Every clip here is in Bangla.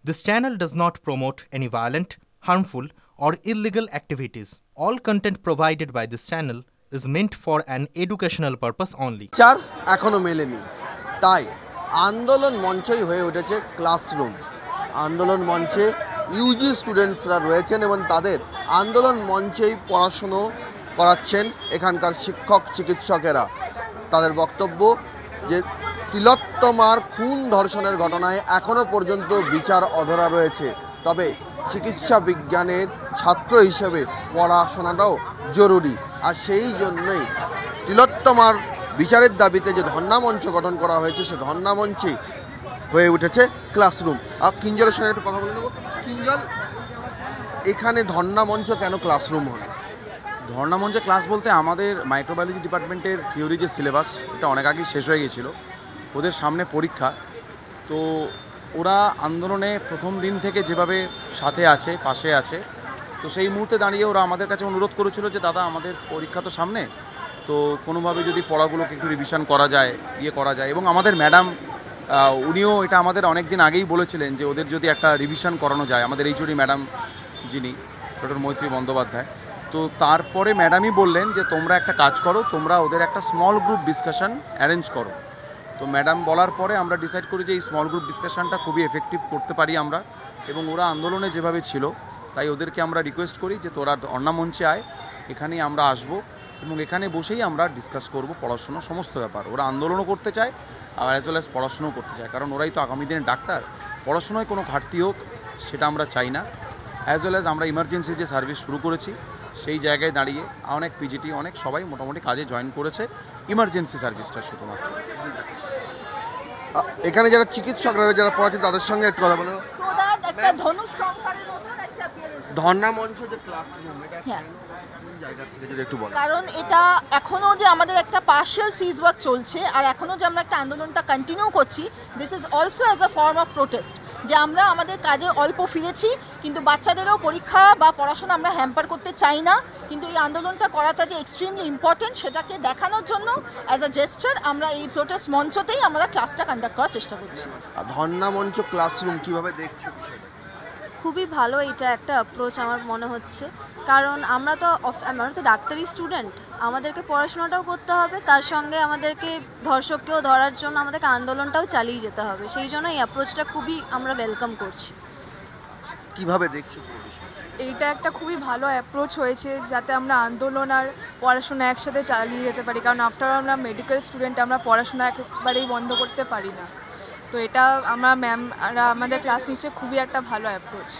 This channel does not promote any violent, harmful, or illegal activities. All content provided by this channel is meant for an educational purpose only. চার এখনো মেলেনি, তাই আন্দোলন মঞ্চই হয়ে উঠেছে ক্লাসরুম। আন্দোলন মঞ্চে ইউজি স্টুডেন্টসরা রয়েছেন এবং তাদের আন্দোলন মঞ্চেই পড়াশুনো করাচ্ছেন এখানকার শিক্ষক চিকিৎসকেরা। তাদের বক্তব্য যে তিলোত্তমার খুন ধর্ষণের ঘটনায় এখনও পর্যন্ত বিচার অধরা রয়েছে, তবে চিকিৎসা বিজ্ঞানের ছাত্র হিসেবে পড়াশোনাটাও জরুরি। আর সেই জন্যই তিলোত্তমার বিচারের দাবিতে যে ধর্ণা মঞ্চ গঠন করা হয়েছে, সে ধর্ণা মঞ্চে হয়ে উঠেছে ক্লাসরুম। আর কিঞ্জলের সঙ্গে একটু কথা বলে নেব। কিঞ্জল, এখানে ধর্ণা মঞ্চ কেন ক্লাসরুম হলো? ধর্ণা মঞ্চে ক্লাস বলতে আমাদের মাইক্রোবায়োলজি ডিপার্টমেন্টের থিওরি যে সিলেবাস, এটা অনেক আগেই শেষ হয়ে গিয়েছিল। ওদের সামনে পরীক্ষা, তো ওরা আন্দোলনে প্রথম দিন থেকে যেভাবে সাথে আছে, পাশে আছে, তো সেই মুহূর্তে দাঁড়িয়ে ওরা আমাদের কাছে অনুরোধ করেছিল যে দাদা, আমাদের পরীক্ষা তো সামনে, তো কোনোভাবে যদি পড়াগুলোকে একটু রিভিশন করা যায়, করা যায়। এবং আমাদের ম্যাডাম উনিও এটা আমাদের অনেক দিন আগেই বলেছিলেন যে ওদের যদি একটা রিভিশন করানো যায়, আমাদের এইচওডি ম্যাডাম যিনি ডক্টর মৈত্রী বন্দ্যোপাধ্যায়, তো তারপরে ম্যাডামই বললেন যে তোমরা একটা কাজ করো, তোমরা ওদের একটা স্মল গ্রুপ ডিসকাশন অ্যারেঞ্জ করো। তো ম্যাডাম বলার পরে আমরা ডিসাইড করি যে এই স্মল গ্রুপ ডিসকাশনটা খুবই এফেক্টিভ করতে পারি আমরা। এবং ওরা আন্দোলনে যেভাবে ছিল, তাই ওদেরকে আমরা রিকোয়েস্ট করি যে তোরা ধর্ণা মঞ্চে আয়, এখানেই আমরা আসবো এবং এখানে বসেই আমরা ডিসকাস করব পড়াশুনো সমস্ত ব্যাপার। ওরা আন্দোলনও করতে চায় আর অ্যাজ ওয়েল অ্যাজ পড়াশুনোও করতে চায়, কারণ ওরাই তো আগামী দিনের ডাক্তার। পড়াশোনায় কোনো ঘাটতি হোক সেটা আমরা চাই না। অ্যাজ ওয়েল অ্যাজ আমরা ইমার্জেন্সি যে সার্ভিস শুরু করেছি, সেই জায়গায় দাঁড়িয়ে অনেক পিজিটি, অনেক সবাই মোটামুটি কাজে জয়েন করেছে ইমার্জেন্সি সার্ভিসটা শুধুমাত্র। এখানে যারা চিকিৎসকরা যারা পড়াচ্ছে তাদের সঙ্গে একটু কথা বলো। ধর্ণা মঞ্চ যে ক্লাসরুম, এটা জায়গা থেকে যদি একটু বলো। কারণ এটা এখনো যে আমাদের একটা পার্শিয়াল সিজ ওয়ার্ক চলছে আর এখনো যে আমরা একটা আন্দোলনটা কন্টিনিউ করছি, this is also as a form of protest, যে আমরা আমাদের কাজে অল্প ফিরেছি, কিন্তু বাচ্চাদেরও পরীক্ষা বা পড়াশোনা আমরা হ্যাম্পার করতে চাই না। কিন্তু এই আন্দোলনটা করাটা যে এক্সট্রিমলি ইম্পর্টেন্ট, সেটাকে দেখানোর জন্য অ্যাজ আ জেস্টার আমরা এই প্রোটেস্ট মঞ্চতেই আমরা ক্লাসটা কন্ডাক্ট করার চেষ্টা করছি। ধর্ণা মঞ্চ ক্লাসরুম কিভাবে দেখছো? খুবই ভালো এটা একটা অ্যাপ্রোচ আমার মনে হচ্ছে, কারণ আমরা তো ডাক্তারি স্টুডেন্ট, আমাদেরকে পড়াশোনাটাও করতে হবে, তার সঙ্গে আমাদেরকে ধর্ষককেও ধরার জন্য আমাদেরকে আন্দোলনটাও চালিয়ে যেতে হবে। সেই জন্য এই অ্যাপ্রোচটা খুবই আমরা ওয়েলকাম করছি। কিভাবে দেখছো? এইটা একটা খুবই ভালো অ্যাপ্রোচ হয়েছে, যাতে আমরা আন্দোলন আর পড়াশোনা একসাথে চালিয়ে যেতে পারি, কারণ আফটার আমরা মেডিকেল স্টুডেন্ট, আমরা পড়াশোনা একেবারেই বন্ধ করতে পারি না। তো এটা আমরা ম্যামরা আমাদের ক্লাস নিচ্ছে, খুবই একটা ভালো অ্যাপ্রোচ।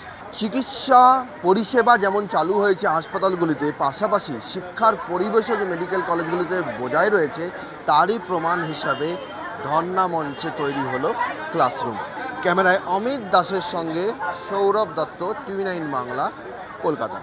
চিকিৎসা পরিষেবা যেমন চালু হয়েছে হাসপাতালগুলিতে, পাশাপাশি শিক্ষার পরিবেশও যে মেডিকেল কলেজগুলিতে বজায় রয়েছে, তারই প্রমাণ হিসাবে ধর্ণা মঞ্চে তৈরি হলো ক্লাসরুম। ক্যামেরায় অমিত দাসের সঙ্গে সৌরভ দত্ত, TV9 বাংলা, কলকাতা।